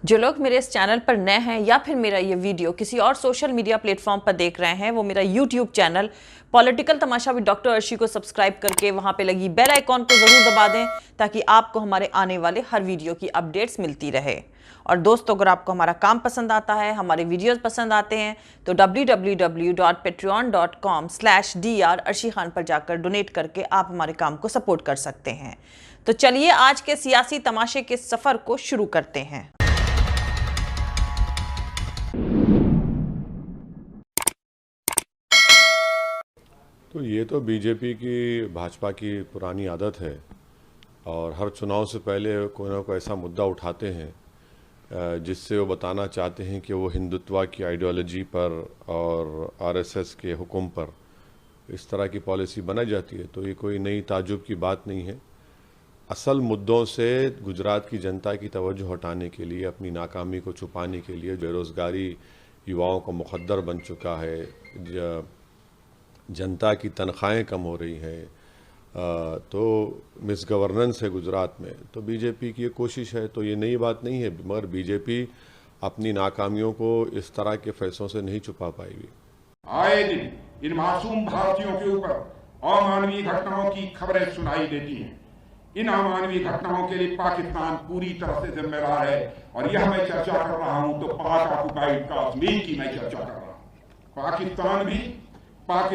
जो लोग मेरे इस चैनल पर नए हैं या फिर मेरा ये वीडियो किसी और सोशल मीडिया प्लेटफॉर्म पर देख रहे हैं, वो मेरा YouTube channel political Tamasha with doctor Arshi को सब्सक्राइब करके वहां पे लगी बेल आइकॉन को जरूर दबा दें ताकि आपको हमारे आने वाले हर वीडियो की अपडेट्स मिलती रहे। और दोस्तों, अगर आपको हमारा काम पसंद आता है, हमारे वीडियोस पसंद आते हैं तो www.patreon.com/dr अर्शी खान पर जाकर डोनेट करके आप हमारे काम को सपोर्ट कर सकते हैं। तो चलिए आज के सियासी तमाशे के सफर को शुरू करते हैं। तो ये तो बीजेपी की भाजपा की पुरानी आदत है और हर चुनाव से पहले कोई ना कोई ऐसा मुद्दा उठाते हैं जिससे वो बताना चाहते हैं कि वो हिंदुत्व की आइडियोलॉजी पर और आरएसएस के हुक्म पर इस तरह की पॉलिसी बनाई जाती है। तो ये कोई नई ताज्जुब की बात नहीं है। असल मुद्दों से गुजरात की जनता की तवज्जो हटाने के लिए, अपनी नाकामी को छुपाने के लिए, बेरोज़गारी युवाओं का मुखद्दर बन चुका है, जनता की तनख्वाहें कम हो रही हैं, तो मिस गवर्नेंस है गुजरात में, तो बीजेपी की ये कोशिश है। तो ये नई बात नहीं है, मगर बीजेपी अपनी नाकामियों को इस तरह के फैसलों से नहीं छुपा पाएगी। आए दिन इन मासूम भारतीयों के ऊपर अमानवीय घटनाओं की खबरें सुनाई देती हैं। इन अमानवीय घटनाओं के लिए पाकिस्तान पूरी तरह से जिम्मेदार है और यह मैं चर्चा कर रहा हूं तो पाक ऑक्युपाइड कश्मीर की मैं चर्चा कर रहा हूं। पाकिस्तान भी पाक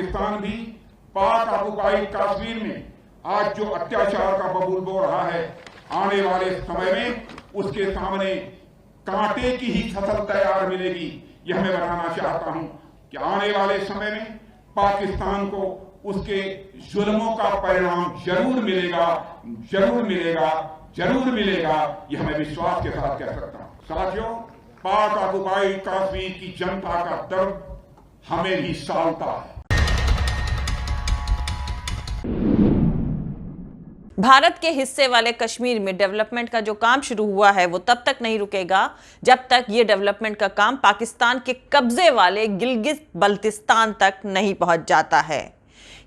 ऑक्युपाइड कश्मीर में आज जो अत्याचार का बबूल बो रहा है, आने वाले समय में उसके सामने कांटे की ही फसल तैयार मिलेगी। यह मैं बताना चाहता हूं कि आने वाले समय में पाकिस्तान को उसके जुल्मों का परिणाम जरूर मिलेगा, जरूर मिलेगा, जरूर मिलेगा। यह मैं विश्वास के साथ कह सकता हूं। साथियों, पाक ऑक्युपाइड कश्मीर की जनता का दर्द हमें भी सालता है। भारत के हिस्से वाले कश्मीर में डेवलपमेंट का जो काम शुरू हुआ है वो तब तक नहीं रुकेगा जब तक ये डेवलपमेंट का काम पाकिस्तान के कब्जे वाले गिलगित बल्तिस्तान तक नहीं पहुंच जाता है।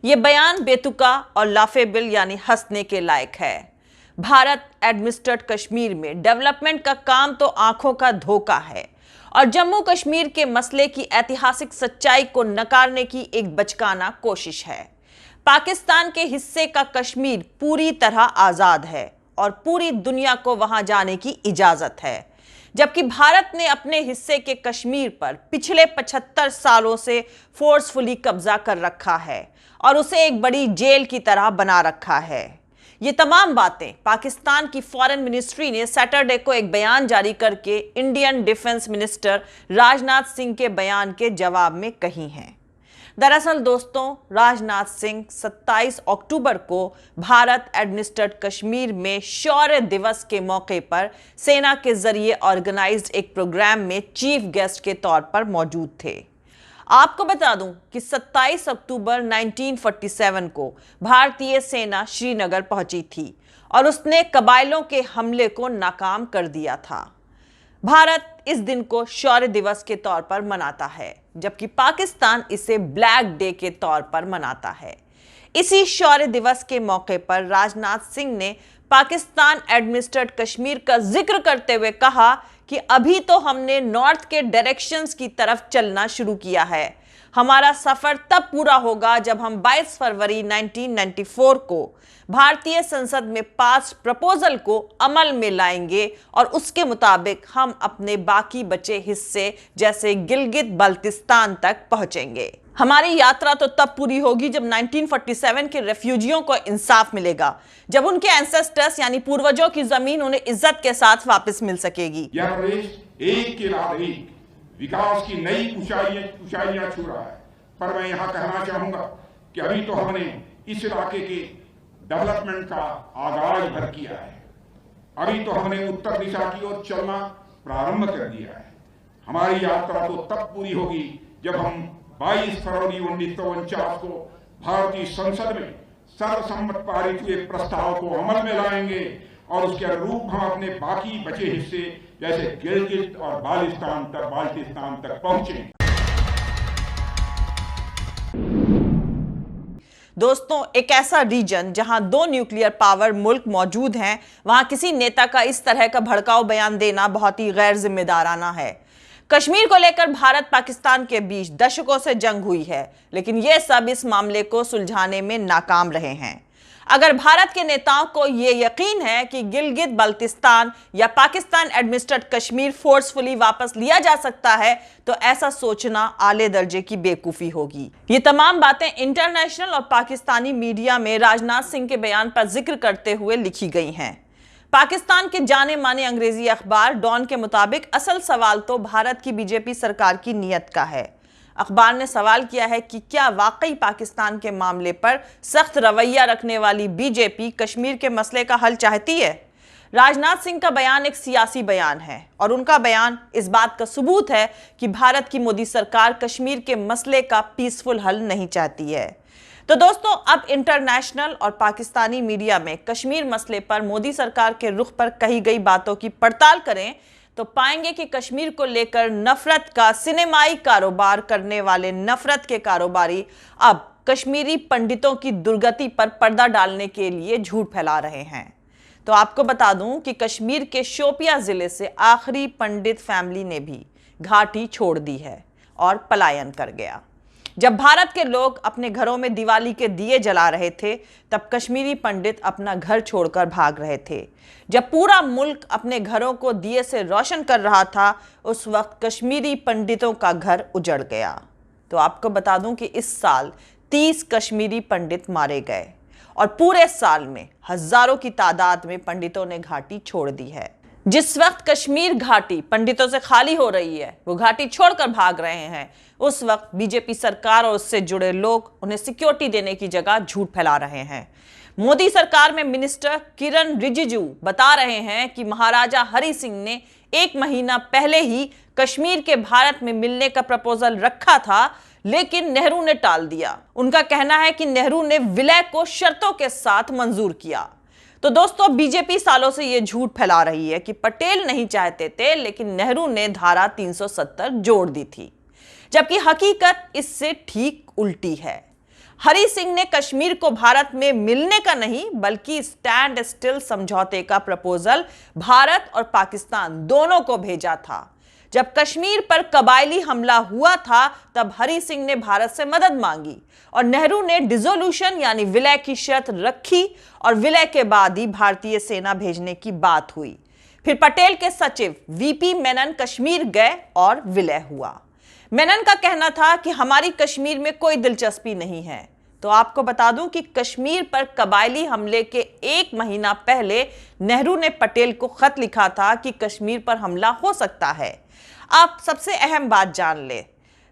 ये बयान बेतुका और लाफेबिल यानी हंसने के लायक है। भारत एडमिनिस्ट्रेड कश्मीर में डेवलपमेंट का काम तो आंखों का धोखा है और जम्मू कश्मीर के मसले की ऐतिहासिक सच्चाई को नकारने की एक बचकाना कोशिश है। पाकिस्तान के हिस्से का कश्मीर पूरी तरह आजाद है और पूरी दुनिया को वहां जाने की इजाजत है, जबकि भारत ने अपने हिस्से के कश्मीर पर पिछले 75 सालों से फोर्सफुली कब्जा कर रखा है और उसे एक बड़ी जेल की तरह बना रखा है। ये तमाम बातें पाकिस्तान की फॉरेन मिनिस्ट्री ने सैटरडे को एक बयान जारी करके Indian defence minister Rajnath Singh के बयान के जवाब में कही हैं। दरअसल दोस्तों, राजनाथ सिंह 27 अक्टूबर को भारत एडमिनिस्ट्रेड कश्मीर में शौर्य दिवस के मौके पर सेना के जरिए ऑर्गेनाइज्ड एक प्रोग्राम में चीफ गेस्ट के तौर पर मौजूद थे। आपको बता दूं कि 27 अक्टूबर 1947 को भारतीय सेना श्रीनगर पहुंची थी और उसने कबायलों के हमले को नाकाम कर दिया था। भारत इस दिन को शौर्य दिवस के तौर पर मनाता है, जबकि पाकिस्तान इसे ब्लैक डे के तौर पर मनाता है। इसी शौर्य दिवस के मौके पर राजनाथ सिंह ने पाकिस्तान एडमिनिस्ट्रेड कश्मीर का जिक्र करते हुए कहा कि अभी तो हमने नॉर्थ के डायरेक्शंस की तरफ चलना शुरू किया है। हमारा सफर तब पूरा होगा जब हम 22 फरवरी 1994 को भारतीय संसद में पास प्रपोजल को अमल में लाएंगे और उसके मुताबिक हम अपने बाकी बचे हिस्से जैसे गिलगित बल्तिस्तान तक पहुंचेंगे। हमारी यात्रा तो तब पूरी होगी जब 1947 के रेफ्यूजियों को इंसाफ मिलेगा, जब उनके एंसेस्टर्स यानी पूर्वजों की जमीन उन्हें इज्जत के साथ वापस मिल सकेगी। यह प्रदेश एक के बाद एक विकास की नई ऊंचाइयां छू रहा है। पर मैं यहां कहना चाहूंगा कि अभी तो हमने इस इलाके के डेवलपमेंट का आगाज भर किया है। अभी तो हमने उत्तर दिशा की ओर चलना प्रारंभ कर दिया है। हमारी यात्रा तो तब पूरी होगी जब हम 22 फरवरी 1949 को भारतीय संसद में सर्वसम्मत पारित हुए प्रस्ताव को अमल में लाएंगे और उसके अनुरूप हम अपने बाकी बचे हिस्से जैसे गिलगित और बाल्टिस्तान तक पहुंचे। दोस्तों, एक ऐसा रीजन जहां 2 न्यूक्लियर पावर मुल्क मौजूद हैं, वहां किसी नेता का इस तरह का भड़काऊ बयान देना बहुत ही गैर जिम्मेदाराना है। कश्मीर को लेकर भारत पाकिस्तान के बीच दशकों से जंग हुई है, लेकिन यह सब इस मामले को सुलझाने में नाकाम रहे हैं। अगर भारत के नेताओं को यह यकीन है कि गिलगित बल्तिस्तान या पाकिस्तान एडमिनिस्ट्रेटेड कश्मीर फोर्सफुली वापस लिया जा सकता है, तो ऐसा सोचना आले दर्जे की बेवकूफी होगी। ये तमाम बातें इंटरनेशनल और पाकिस्तानी मीडिया में राजनाथ सिंह के बयान पर जिक्र करते हुए लिखी गई हैं। पाकिस्तान के जाने माने अंग्रेजी अखबार डॉन के मुताबिक असल सवाल तो भारत की बीजेपी सरकार की नीयत का है। अखबार ने सवाल किया है कि क्या वाकई पाकिस्तान के मामले पर सख्त रवैया रखने वाली बीजेपी कश्मीर के मसले का हल चाहती है। राजनाथ सिंह का बयान एक सियासी बयान है और उनका बयान इस बात का सबूत है कि भारत की मोदी सरकार कश्मीर के मसले का पीसफुल हल नहीं चाहती है। तो दोस्तों, अब इंटरनेशनल और पाकिस्तानी मीडिया में कश्मीर मसले पर मोदी सरकार के रुख पर कही गई बातों की पड़ताल करें तो पाएंगे कि कश्मीर को लेकर नफरत का सिनेमाई कारोबार करने वाले नफरत के कारोबारी अब कश्मीरी पंडितों की दुर्गति पर पर्दा डालने के लिए झूठ फैला रहे हैं। तो आपको बता दूं कि कश्मीर के शोपिया जिले से आखिरी पंडित फैमिली ने भी घाटी छोड़ दी है और पलायन कर गया। जब भारत के लोग अपने घरों में दिवाली के दिए जला रहे थे, तब कश्मीरी पंडित अपना घर छोड़कर भाग रहे थे। जब पूरा मुल्क अपने घरों को दिए से रोशन कर रहा था, उस वक्त कश्मीरी पंडितों का घर उजड़ गया। तो आपको बता दूं कि इस साल 30 कश्मीरी पंडित मारे गए और पूरे साल में हजारों की तादाद में पंडितों ने घाटी छोड़ दी है। जिस वक्त कश्मीर घाटी पंडितों से खाली हो रही है, वो घाटी छोड़कर भाग रहे हैं, उस वक्त बीजेपी सरकार और उससे जुड़े लोग उन्हें सिक्योरिटी देने की जगह झूठ फैला रहे हैं। मोदी सरकार में मिनिस्टर किरण रिजिजू बता रहे हैं कि महाराजा हरि सिंह ने 1 महीना पहले ही कश्मीर के भारत में मिलने का प्रपोजल रखा था, लेकिन नेहरू ने टाल दिया। उनका कहना है कि नेहरू ने विलय को शर्तों के साथ मंजूर किया। तो दोस्तों, बीजेपी सालों से यह झूठ फैला रही है कि पटेल नहीं चाहते थे, लेकिन नेहरू ने धारा 370 जोड़ दी थी, जबकि हकीकत इससे ठीक उल्टी है। हरि सिंह ने कश्मीर को भारत में मिलने का नहीं, बल्कि स्टैंड स्टिल समझौते का प्रपोजल भारत और पाकिस्तान दोनों को भेजा था। जब कश्मीर पर कबायली हमला हुआ था, तब हरि सिंह ने भारत से मदद मांगी और नेहरू ने डिसोल्यूशन यानी विलय की शर्त रखी और विलय के बाद ही भारतीय सेना भेजने की बात हुई। फिर पटेल के सचिव वीपी मेनन कश्मीर गए और विलय हुआ। मेनन का कहना था कि हमारी कश्मीर में कोई दिलचस्पी नहीं है। तो आपको बता दूं कि कश्मीर पर कबायली हमले के 1 महीना पहले नेहरू ने पटेल को खत लिखा था कि कश्मीर पर हमला हो सकता है। आप सबसे अहम बात जान ले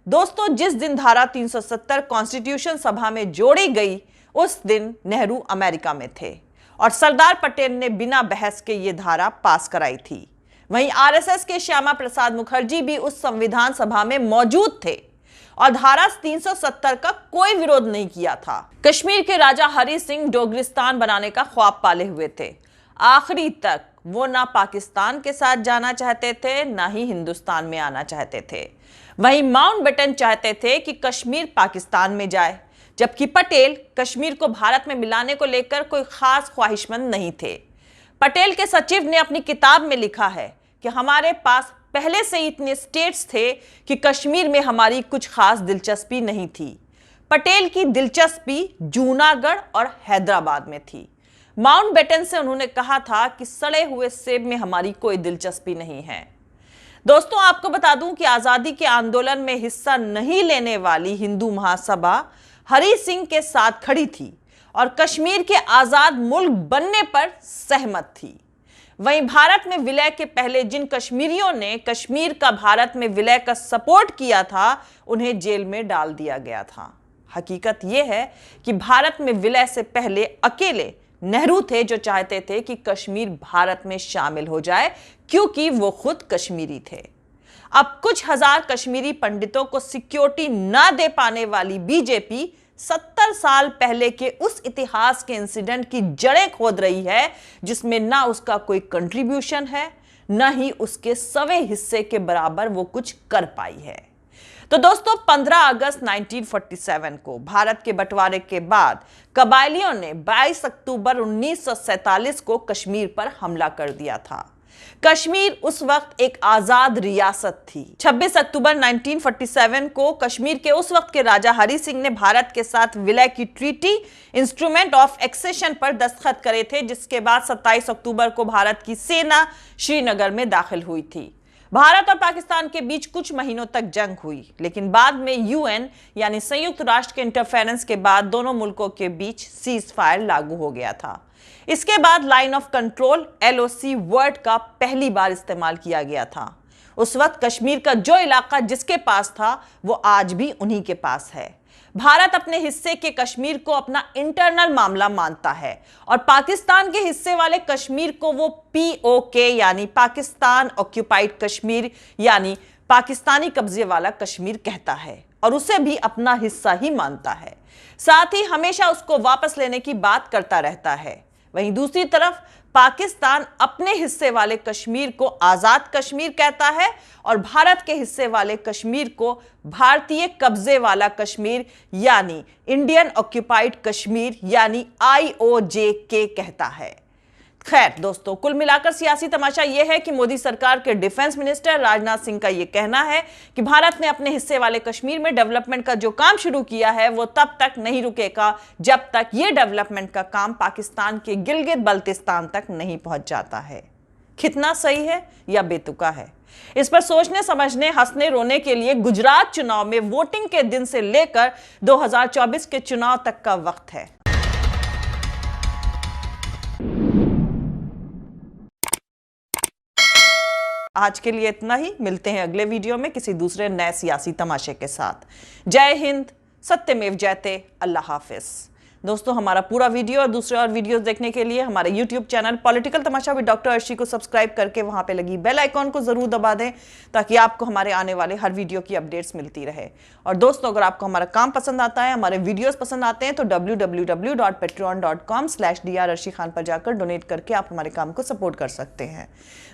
दोस्तों, जिस दिन धारा 370 कॉन्स्टिट्यूशन सभा में जोड़ी गई, उस दिन नेहरू अमेरिका में थे और सरदार पटेल ने बिना बहस के ये धारा पास कराई थी। वहीं आरएसएस के श्यामा प्रसाद मुखर्जी भी उस संविधान सभा में मौजूद थे और धारा 370 का कोई विरोध नहीं किया था। कश्मीर के राजा हरि सिंह डोगरिस्तान बनाने का ख्वाब पाले हुए थे। आखिरी तक वो ना पाकिस्तान के साथ जाना चाहते थे, ना ही हिंदुस्तान में आना चाहते थे। वहीं माउंटबेटन चाहते थे कि कश्मीर पाकिस्तान में जाए, जबकि पटेल कश्मीर को भारत में मिलाने को लेकर कोई खास ख्वाहिशमंद नहीं थे। पटेल के सचिव ने अपनी किताब में लिखा है कि हमारे पास पहले से इतने स्टेट्स थे कि कश्मीर में हमारी कुछ खास दिलचस्पी नहीं थी। पटेल की दिलचस्पी जूनागढ़ और हैदराबाद में थी। माउंटबेटन से उन्होंने कहा था कि सड़े हुए सेब में हमारी कोई दिलचस्पी नहीं है। दोस्तों, आपको बता दूं कि आजादी के आंदोलन में हिस्सा नहीं लेने वाली हिंदू महासभा हरि सिंह के साथ खड़ी थी और कश्मीर के आजाद मुल्क बनने पर सहमत थी। वहीं भारत में विलय के पहले जिन कश्मीरियों ने कश्मीर का भारत में विलय का सपोर्ट किया था, उन्हें जेल में डाल दिया गया था। हकीकत यह है कि भारत में विलय से पहले अकेले नेहरू थे जो चाहते थे कि कश्मीर भारत में शामिल हो जाए, क्योंकि वो खुद कश्मीरी थे। अब कुछ हजार कश्मीरी पंडितों को सिक्योरिटी ना दे पाने वाली बीजेपी 70 साल पहले के उस इतिहास के इंसिडेंट की जड़ें खोद रही है, जिसमें ना उसका कोई कंट्रीब्यूशन है, ना ही उसके 100वें हिस्से के बराबर वो कुछ कर पाई है। तो दोस्तों 15 अगस्त 1947 को भारत के बंटवारे के बाद कबायलियों ने 22 अक्टूबर 1947 को कश्मीर पर हमला कर दिया था। कश्मीर उस वक्त एक आजाद रियासत थी। 26 अक्टूबर 1947 को कश्मीर के उस वक्त के राजा हरि सिंह ने भारत के साथ विलय की ट्रीटी इंस्ट्रूमेंट ऑफ एक्सेशन पर दस्तखत करे थे, जिसके बाद 27 अक्टूबर को भारत की सेना श्रीनगर में दाखिल हुई थी। भारत और पाकिस्तान के बीच कुछ महीनों तक जंग हुई, लेकिन बाद में यूएन यानी संयुक्त राष्ट्र के इंटरफेरेंस के बाद दोनों मुल्कों के बीच सीज फायर लागू हो गया था। इसके बाद line of control LOC word का पहली बार इस्तेमाल किया गया था। उस वक्त कश्मीर का जो इलाका जिसके पास था वो आज भी उन्हीं के पास है। भारत अपने हिस्से के कश्मीर को अपना इंटरनल मामला मानता है और पाकिस्तान के हिस्से वाले कश्मीर को वो POK यानी पाकिस्तान ऑक्यूपाइड कश्मीर यानी पाकिस्तानी कब्जे वाला कश्मीर कहता है और उसे भी अपना हिस्सा ही मानता है। साथ ही हमेशा उसको वापस लेने की बात करता रहता है। वहीं दूसरी तरफ पाकिस्तान अपने हिस्से वाले कश्मीर को आजाद कश्मीर कहता है और भारत के हिस्से वाले कश्मीर को भारतीय कब्जे वाला कश्मीर यानी इंडियन ऑक्यूपाइड कश्मीर यानी IOJK कहता है। खैर दोस्तों, कुल मिलाकर सियासी तमाशा यह है कि मोदी सरकार के डिफेंस मिनिस्टर राजनाथ सिंह का यह कहना है कि भारत ने अपने हिस्से वाले कश्मीर में डेवलपमेंट का जो काम शुरू किया है वो तब तक नहीं रुकेगा जब तक यह डेवलपमेंट का काम पाकिस्तान के गिलगित बल्तिस्तान तक नहीं पहुंच जाता है। कितना सही है या बेतुका है, इस पर सोचने समझने हंसने रोने के लिए गुजरात चुनाव में वोटिंग के दिन से लेकर 2024 के चुनाव तक का वक्त है। आज के लिए इतना ही। मिलते हैं अगले वीडियो में किसी दूसरे नए सियासी तमाशे के साथ। जय हिंद, सत्यमेव जयते, अल्लाह हाफिज। दोस्तों, हमारा पूरा वीडियो और दूसरे और वीडियोस देखने के लिए हमारे YouTube channel political Tamasha with doctor Arshi को सब्सक्राइब करके वहां पे लगी बेल आइकॉन को जरूर दबा दें ताकि आपको हमारे आने वाले हर वीडियो की अपडेट्स मिलती रहे। और दोस्तों, अगर आपको हमारा काम पसंद आता है, हमारे वीडियोस पसंद आते हैं तो www.patreon.com/dr अर्शी खान पर जाकर डोनेट करके आप हमारे काम को सपोर्ट कर सकते हैं।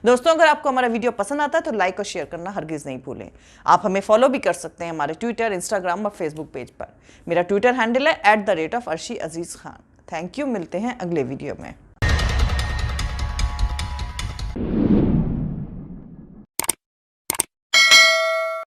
दोस्तों, अगर आपको हमारा वीडियो पसंद आता है तो लाइक और शेयर करना हरगिज नहीं भूलें। आप हमें फॉलो भी कर सकते हैं हमारे ट्विटर, इंस्टाग्राम और फेसबुक पेज पर। मेरा ट्विटर हैंडल है @अर्शी अजीज खान। Thank you. मिलते हैं अगले वीडियो में।